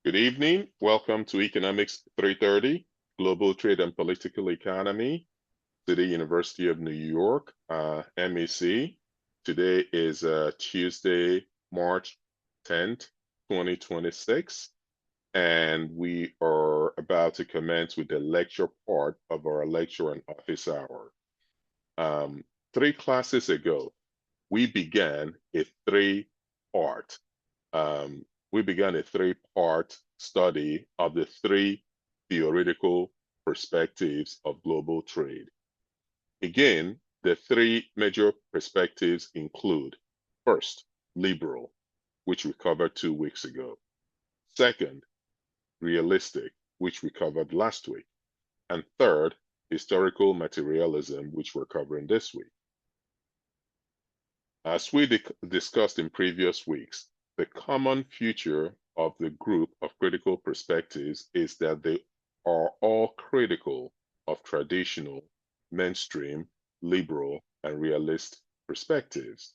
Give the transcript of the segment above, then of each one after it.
Good evening. Welcome to Economics 330, Global Trade and Political Economy, City University of New York, MEC. Today is Tuesday, March 10th, 2026, and we are about to commence with the lecture part of our lecture and office hour. 3 classes ago, we began a three-part um, three-part study of the three theoretical perspectives of global trade. Again, the three major perspectives include: first, liberal, which we covered 2 weeks ago; second, realistic, which we covered last week; and third, historical materialism, which we're covering this week. As we discussed in previous weeks, the common feature of the group of critical perspectives is that they are all critical of traditional, mainstream, liberal, and realist perspectives.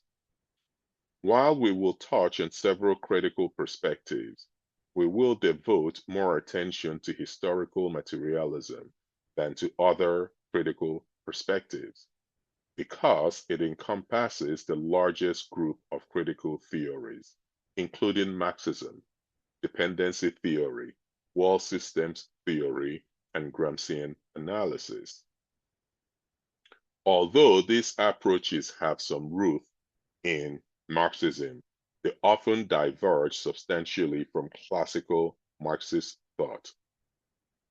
While we will touch on several critical perspectives, we will devote more attention to historical materialism than to other critical perspectives, because it encompasses the largest group of critical theories, including Marxism, dependency theory, world systems theory, and Gramscian analysis. Although these approaches have some root in Marxism, they often diverge substantially from classical Marxist thought.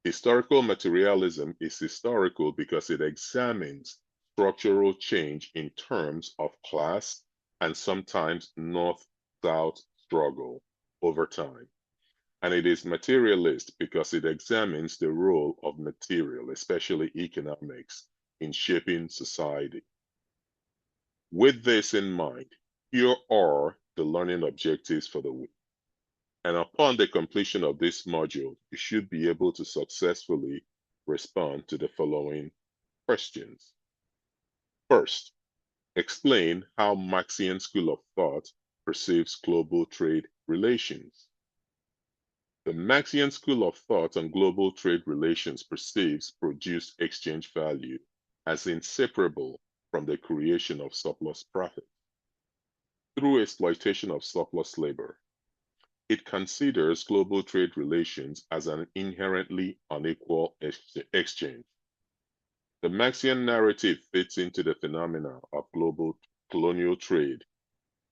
Historical materialism is historical because it examines structural change in terms of class and sometimes north-south struggle over time. And it is materialist because it examines the role of material, especially economics, in shaping society. With this in mind, here are the learning objectives for the week. And upon the completion of this module, you should be able to successfully respond to the following questions. First, explain how Marxian school of thought perceives global trade relations. The Marxian school of thought on global trade relations perceives produced exchange value as inseparable from the creation of surplus profit through exploitation of surplus labor. It considers global trade relations as an inherently unequal exchange. The Marxian narrative fits into the phenomena of global colonial trade,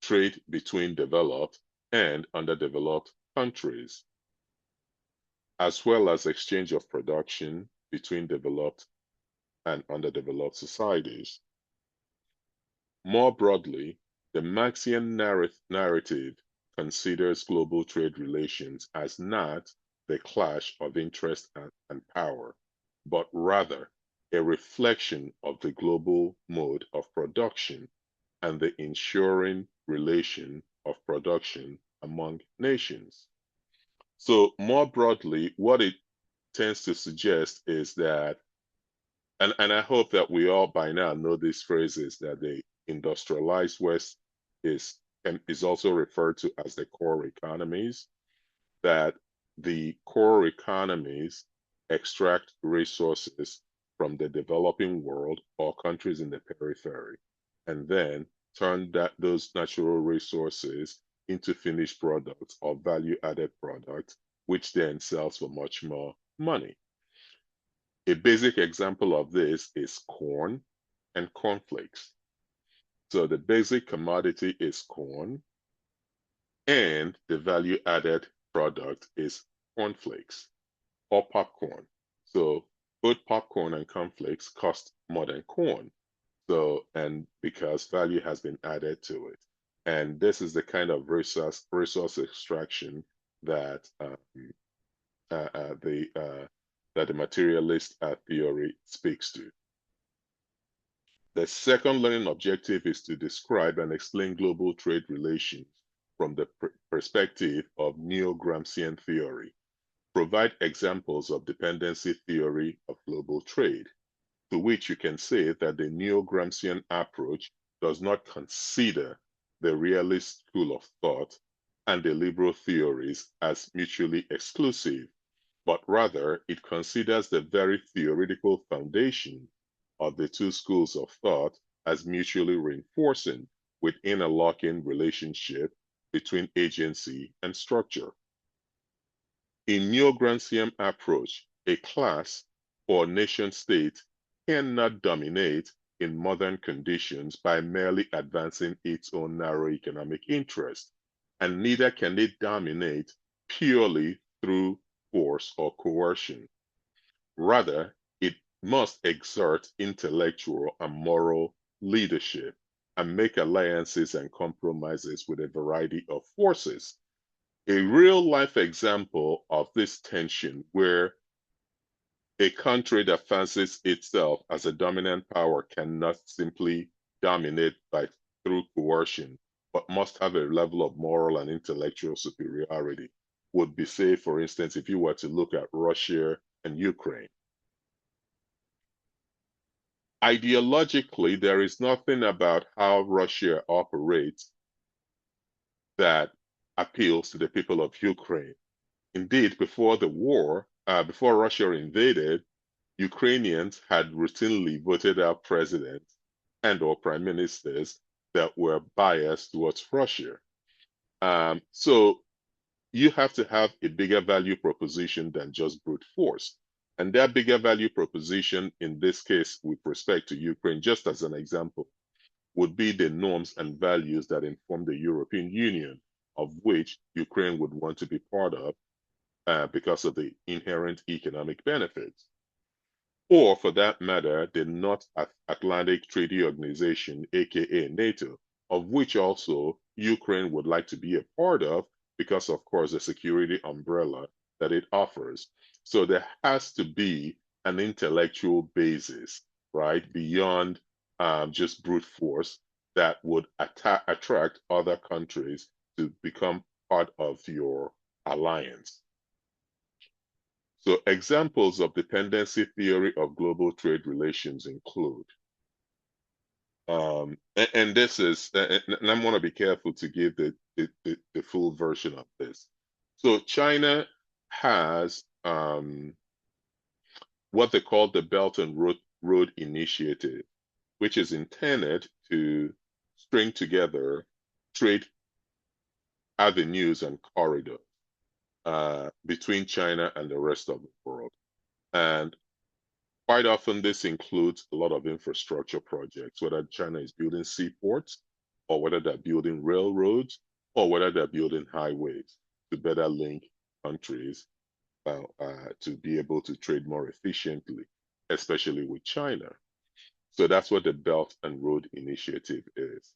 trade between developed and underdeveloped countries, as well as exchange of production between developed and underdeveloped societies. More broadly, the Marxian narrative considers global trade relations as not the clash of interest and power, but rather a reflection of the global mode of production and the ensuring relation of production among nations. So, more broadly, what it tends to suggest is that, and I hope that we all by now know these phrases, that the industrialized West is is also referred to as the core economies, that the core economies extract resources from the developing world or countries in the periphery, and then turn those natural resources into finished products or value-added products, which then sells for much more money. A basic example of this is corn and cornflakes. So the basic commodity is corn, and the value-added product is cornflakes or popcorn. So both popcorn and cornflakes cost more than corn. So, and because value has been added to it. And this is the kind of resource extraction that uh, uh, the uh, that the materialist theory speaks to. The second learning objective is to describe and explain global trade relations from the perspective of neo-Gramscian theory. Provide examples of dependency theory of global trade, to which you can say that the neo-Gramscian approach does not consider the realist school of thought and the liberal theories as mutually exclusive, but rather it considers the very theoretical foundation of the two schools of thought as mutually reinforcing within a lock-in relationship between agency and structure. In neo-Gramscian approach, a class or nation state cannot dominate in modern conditions by merely advancing its own narrow economic interest, and neither can it dominate purely through force or coercion. Rather, it must exert intellectual and moral leadership and make alliances and compromises with a variety of forces. A real life example of this tension where a country that fancies itself as a dominant power cannot simply dominate by through coercion, but must have a level of moral and intellectual superiority would be, say, for instance, if you were to look at Russia and Ukraine. Ideologically, there is nothing about how Russia operates that appeals to the people of Ukraine. Indeed, before the war, before Russia invaded, Ukrainians had routinely voted out presidents and or prime ministers that were biased towards Russia. So you have to have a bigger value proposition than just brute force. And that bigger value proposition, in this case, with respect to Ukraine, just as an example, would be the norms and values that inform the European Union, of which Ukraine would want to be part of because of the inherent economic benefits. Or, for that matter, the North Atlantic Treaty Organization, aka NATO, of which also Ukraine would like to be a part of because, of course, the security umbrella that it offers. So there has to be an intellectual basis, right, beyond just brute force that would attract other countries to become part of your alliance. So examples of dependency theory of global trade relations include, and this is, and I want to be careful to give the full version of this. So China has what they call the Belt and Road Initiative, which is intended to string together trade avenues and corridors between China and the rest of the world. And quite often, this includes a lot of infrastructure projects, whether China is building seaports, or whether they're building railroads, or whether they're building highways to better link countries to be able to trade more efficiently, especially with China. So that's what the Belt and Road Initiative is.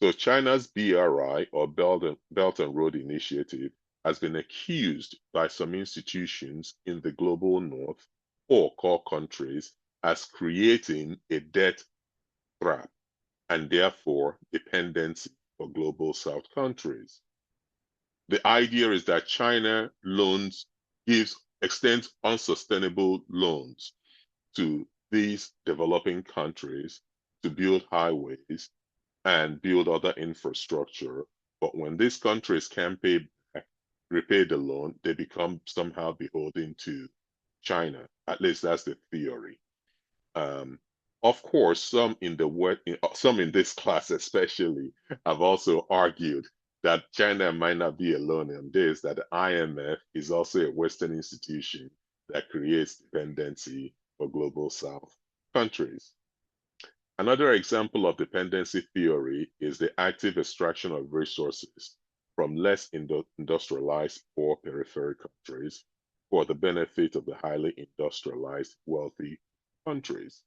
So China's BRI, or Belt and Road Initiative, has been accused by some institutions in the global north or core countries as creating a debt trap and therefore dependency for global south countries. The idea is that China extends unsustainable loans to these developing countries to build highways and build other infrastructure. But when these countries can't repay the loan, they become somehow beholden to China. At least that's the theory. Um, of course, some in this class especially have also argued that China might not be alone in this, that the IMF is also a Western institution that creates dependency for global South countries. Another example of dependency theory is the active extraction of resources from less industrialized or peripheral countries for the benefit of the highly industrialized, wealthy countries.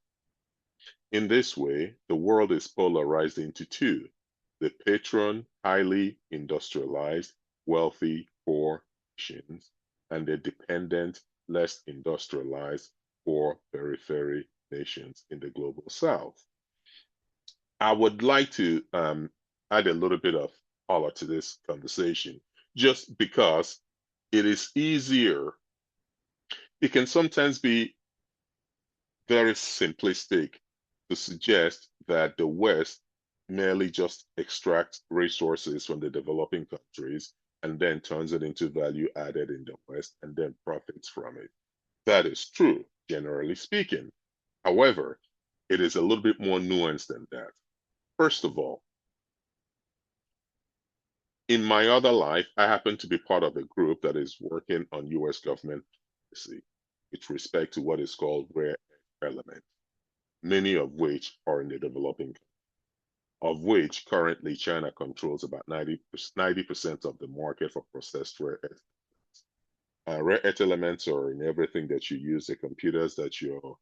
In this way, the world is polarized into two: the patron, highly industrialized, wealthy, poor nations, and the dependent, less industrialized, poor, periphery nations in the global south. I would like to add a little bit of color to this conversation, just because it is easier. It can sometimes be very simplistic to suggest that the West merely just extracts resources from the developing countries and then turns it into value added in the West and then profits from it. That is true, generally speaking. However, it is a little bit more nuanced than that. First of all, in my other life, I happen to be part of a group that is working on US government policy with respect to what is called rare elements, many of which are in the developing, of which currently China controls about 90% of the market for processed rare earth. Rare earth elements are in everything that you use, the computers that you're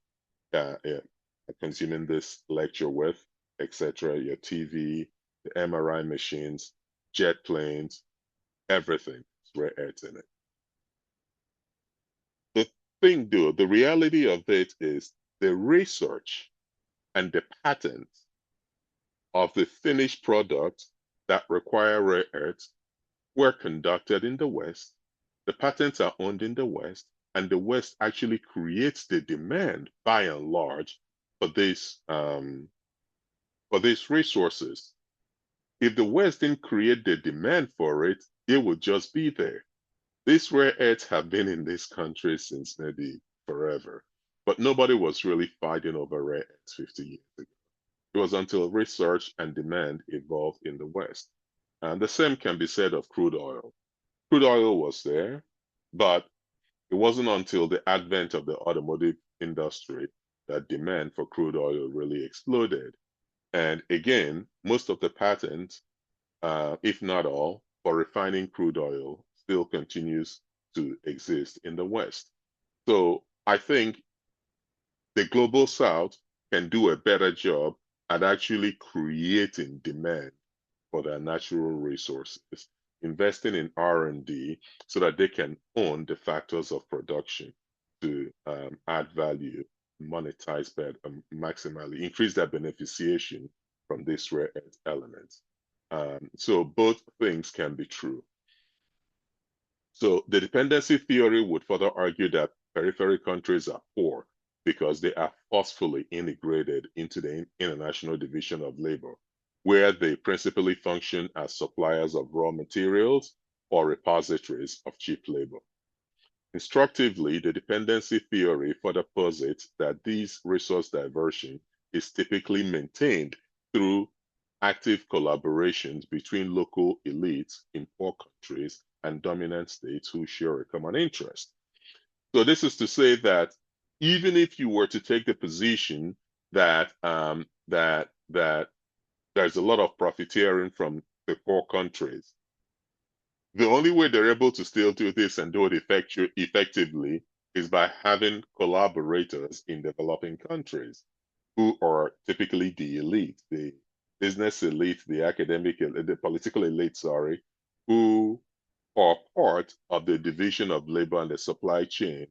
consuming this lecture with, etc., your TV, the MRI machines, jet planes, everything is rare earths in it. The thing, though, the reality of it is the research and the patents of the finished product that require rare earths were conducted in the West. The patents are owned in the West, and the West actually creates the demand by and large for these resources. If the West didn't create the demand for it, it would just be there. These rare earths have been in this country since maybe forever, but nobody was really fighting over rare earths 50 years ago. It was until research and demand evolved in the West. And the same can be said of crude oil. Crude oil was there, but it wasn't until the advent of the automotive industry that demand for crude oil really exploded. And again, most of the patents, if not all, for refining crude oil still continues to exist in the West. So I think the global South can do a better job at actually creating demand for their natural resources, investing in R&D so that they can own the factors of production to add value, monetize better, maximally, increase their beneficiation from these rare earth elements. So both things can be true. So the dependency theory would further argue that periphery countries are poor because they are forcefully integrated into the international division of labor, where they principally function as suppliers of raw materials or repositories of cheap labor. Instructively, the dependency theory further posits that this resource diversion is typically maintained through active collaborations between local elites in poor countries and dominant states who share a common interest. So this is to say that even if you were to take the position that that there's a lot of profiteering from the poor countries, the only way they're able to still do this and do it effectively is by having collaborators in developing countries who are typically the elite, the business elite, the academic, the political elite, sorry, who are part of the division of labor and the supply chain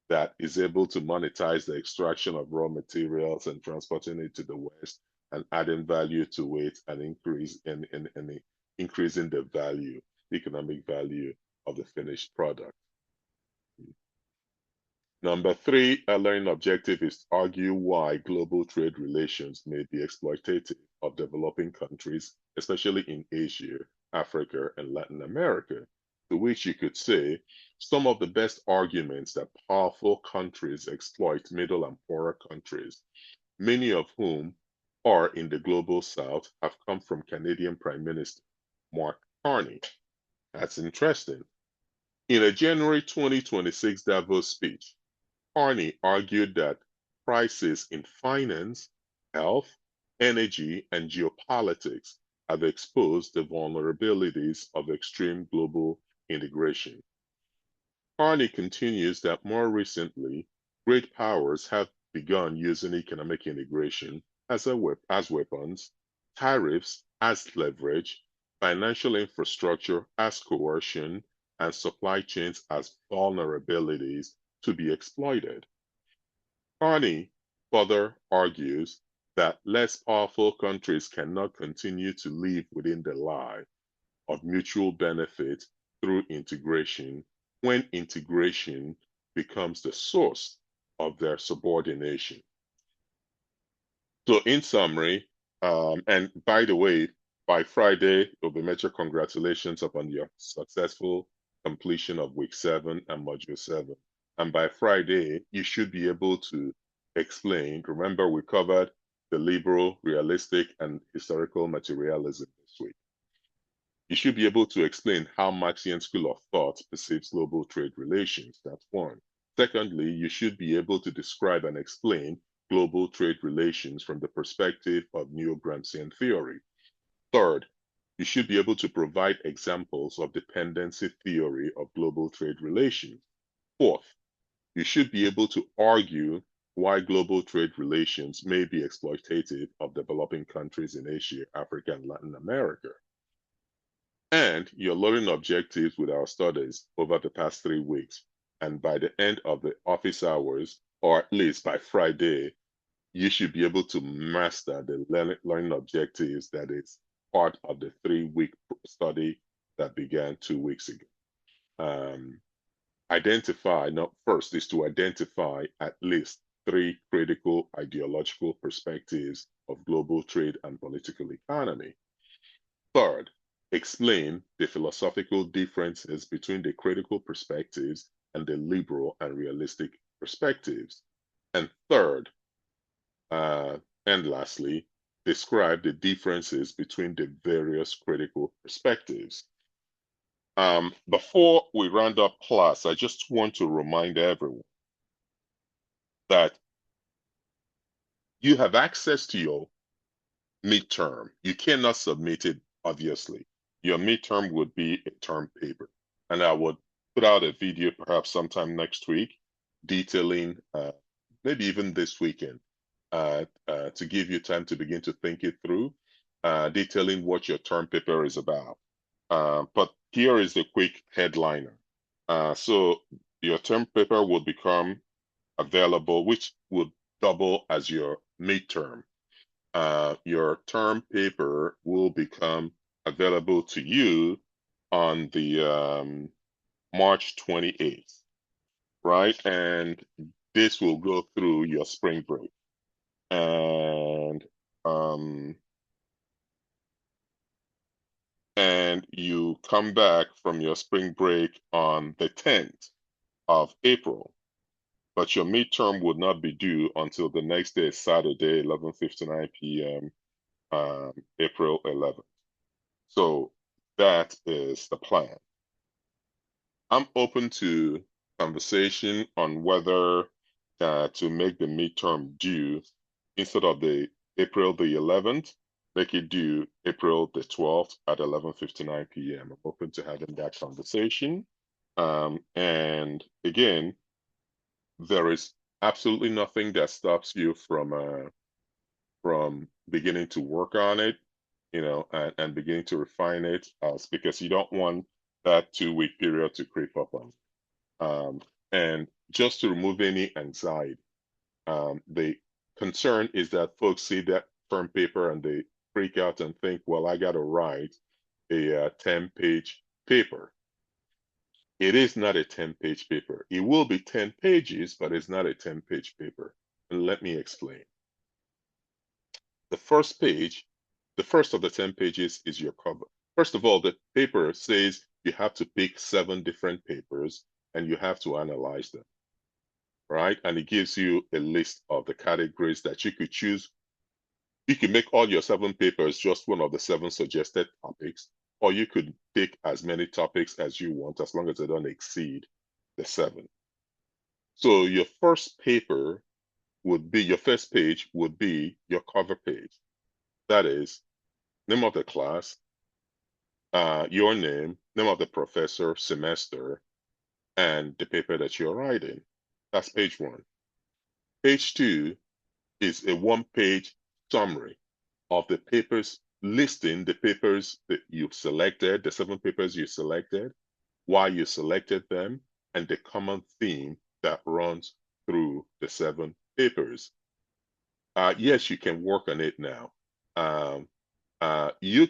that is able to monetize the extraction of raw materials and transporting it to the West and adding value to it and increasing the value, the economic value of the finished product. Number three, a learning objective is to argue why global trade relations may be exploitative of developing countries, especially in Asia, Africa, and Latin America, to which you could say some of the best arguments that powerful countries exploit middle and poorer countries, many of whom are in the global South, have come from Canadian Prime Minister Mark Carney. That's interesting. In a January 2026 Davos speech, Carney argued that crises in finance, health, energy, and geopolitics have exposed the vulnerabilities of extreme global integration. Carney continues that more recently, great powers have begun using economic integration as weapons, tariffs as leverage, financial infrastructure as coercion, and supply chains as vulnerabilities to be exploited. Carney further argues that less powerful countries cannot continue to live within the lie of mutual benefit through integration when integration becomes the source of their subordination. So, in summary, and by the way, By Friday, it'll be major congratulations upon your successful completion of week 7 and module 7. And by Friday, you should be able to explain. Remember, we covered the liberal, realistic, and historical materialism this week. You should be able to explain how Marxian school of thought perceives global trade relations. That's one. Secondly, you should be able to describe and explain global trade relations from the perspective of neo-Gramscian theory. Third, you should be able to provide examples of dependency theory of global trade relations. Fourth, you should be able to argue why global trade relations may be exploitative of developing countries in Asia, Africa, and Latin America. And your learning objectives with our studies over the past 3 weeks, and by the end of the office hours, or at least by Friday, you should be able to master the learning objectives that is part of the 3-week study that began 2 weeks ago. First is to identify at least 3 critical ideological perspectives of global trade and political economy. Third, explain the philosophical differences between the critical perspectives and the liberal and realistic perspectives. And third, and lastly, describe the differences between the various critical perspectives. Before we round up class, I just want to remind everyone that you have access to your midterm. You cannot submit it, obviously. Your midterm would be a term paper. And I would put out a video perhaps sometime next week detailing, maybe even this weekend, to give you time to begin to think it through, detailing what your term paper is about. But here is the quick headliner. So your term paper will become available, which would double as your midterm. Your term paper will become available to you on the March 28th, right? And this will go through your spring break. And you come back from your spring break on the 10th of April, but your midterm would not be due until the next day, Saturday, 11:59 p.m., April 11th. So that is the plan. I'm open to conversation on whether to make the midterm due instead of the April the 11th, make it due April the 12th at 11:59 p.m. I'm open to having that conversation. And again, there is absolutely nothing that stops you from beginning to work on it, and beginning to refine it, because you don't want that 2-week period to creep up on you. And just to remove any anxiety, the concern is that folks see that term paper and they freak out and think, well, I got to write a 10-page paper. It is not a 10-page paper. It will be 10 pages, but it's not a 10-page paper. And let me explain. The first page, the first of the 10 pages is your cover. First of all, the paper says you have to pick 7 different papers and you have to analyze them, right? And it gives you a list of the categories that you could choose. You can make all your 7 papers just one of the 7 suggested topics, or you could pick as many topics as you want, as long as they don't exceed the 7. So your first paper would be, your first page would be your cover page. That is, name of the class, your name of the professor, semester, and the paper that you're writing. That's page 1. Page 2 is a 1-page summary of the papers, listing the papers that you've selected, the 7 papers you selected, why you selected them, and the common theme that runs through the 7 papers. Yes, you can work on it now. You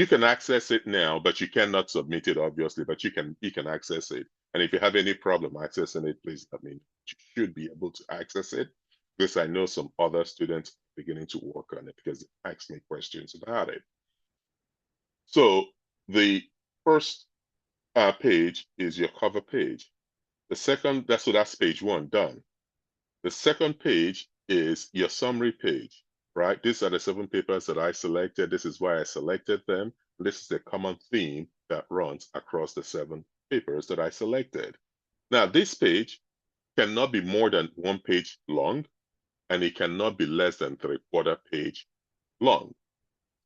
can access it now, but you cannot submit it, obviously, but you can access it. And if you have any problem accessing it, please, you should be able to access it, because I know some other students beginning to work on it because they asked me questions about it. So the first page is your cover page. The second, that's page one done. The second page is your summary page, right? These are the 7 papers that I selected. This is why I selected them. This is the common theme that runs across the 7 papers that I selected. Now, this page cannot be more than 1 page long, and it cannot be less than 3/4 page long.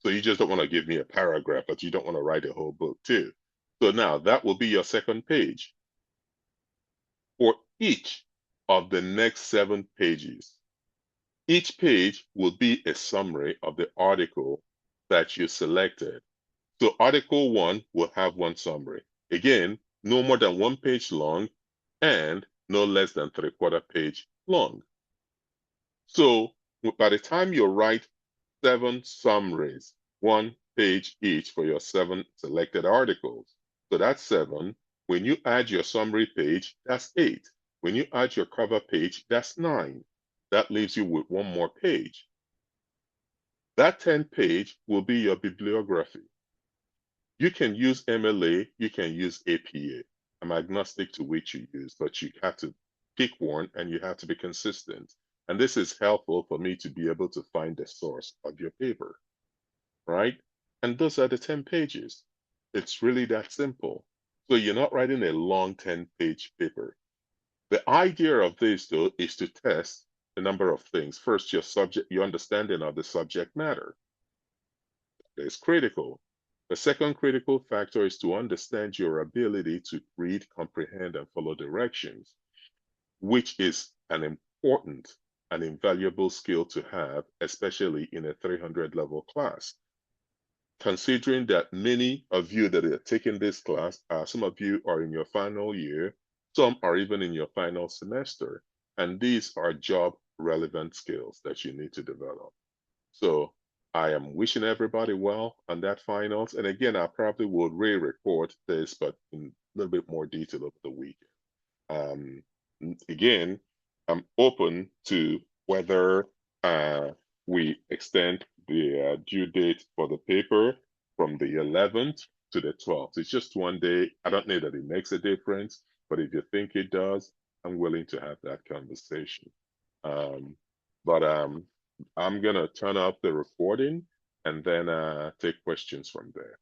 So you just don't want to give me a paragraph, but you don't want to write a whole book too. So now that will be your second page. For each of the next 7 pages, each page will be a summary of the article that you selected. So article 1 will have one summary. Again, no more than 1 page long and no less than 3/4 page long. So by the time you write 7 summaries, 1 page each for your 7 selected articles, so that's 7. When you add your summary page, that's 8. When you add your cover page, that's 9. That leaves you with 1 more page. That 10 page will be your bibliography. You can use MLA, you can use APA. I'm agnostic to which you use, but you have to pick one and you have to be consistent. And this is helpful for me to be able to find the source of your paper, right? And those are the 10 pages. It's really that simple. So you're not writing a long 10-page paper. The idea of this, though, is to test a number of things. First, your understanding of the subject matter is critical. The second critical factor is to understand your ability to read, comprehend, and follow directions, which is an important and invaluable skill to have, especially in a 300 level class. Considering that many of you that are taking this class, some of you are in your final year, some are even in your final semester, and these are job relevant skills that you need to develop. So I am wishing everybody well on that finals. And again, I probably will re-record this, but in a little bit more detail over the weekend. Um, Again, I'm open to whether we extend the due date for the paper from the 11th to the 12th. It's just 1 day. I don't know that it makes a difference, but if you think it does, I'm willing to have that conversation. Um, but I'm gonna turn off the recording and then take questions from there.